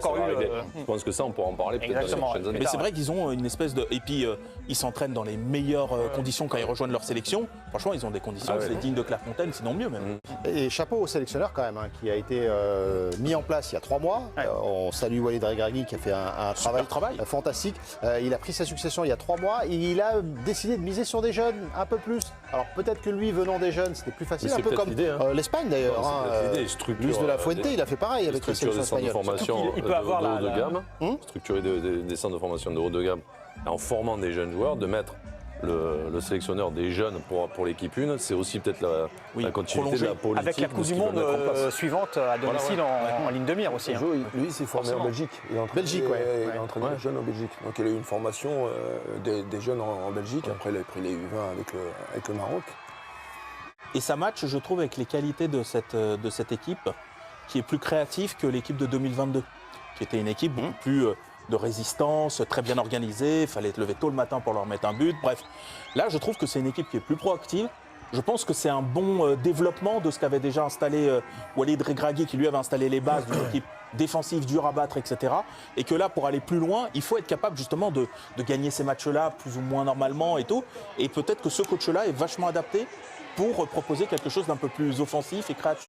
encore eu. Je pense que ça, on pourra en parler peut-être dans les prochaines années. Mais c'est vrai qu'ils ont une espèce de... Et puis, ils s'entraînent dans les meilleures conditions quand ils rejoignent leur sélection. Franchement, ils ont des conditions, c'est digne de Clairefontaine, sinon mieux même. Et chapeau au sélectionneur quand même, hein, qui a été mis en place il y a 3 mois. On salue Walid Regragui qui a fait un travail fantastique. Il a pris sa succession il y a 3 mois et il a décidé de miser sur des jeunes un peu plus. Alors peut-être que lui, venant des jeunes, c'était plus facile, un peu comme l'Espagne d'ailleurs. Luis de la Fuente, il a fait pareil avec la sélection espagnole. Il peut avoir de haut de gamme, structurer des centres de formation de haut de gamme, en formant des jeunes joueurs, de mettre le sélectionneur des jeunes pour l'équipe 1, c'est aussi peut-être la continuité de la politique. Avec la Coupe du Monde suivante à domicile en ligne de mire aussi. Lui, il s'est formé en Belgique. Il a entraîné des jeunes en Belgique. Donc il a eu une formation des jeunes en Belgique. Après, il a pris les U20 avec le Maroc. Et ça match, je trouve, avec les qualités de cette équipe, qui est plus créative que l'équipe de 2022, qui était une équipe beaucoup plus de résistance, très bien organisée, il fallait te lever tôt le matin pour leur mettre un but, bref. Là, je trouve que c'est une équipe qui est plus proactive. Je pense que c'est un bon développement de ce qu'avait déjà installé Walid Regragui, qui lui avait installé les bases d'une équipe défensive, dure à battre, etc. Et que là, pour aller plus loin, il faut être capable justement de gagner ces matchs-là plus ou moins normalement et tout. Et peut-être que ce coach-là est vachement adapté pour proposer quelque chose d'un peu plus offensif et créatif.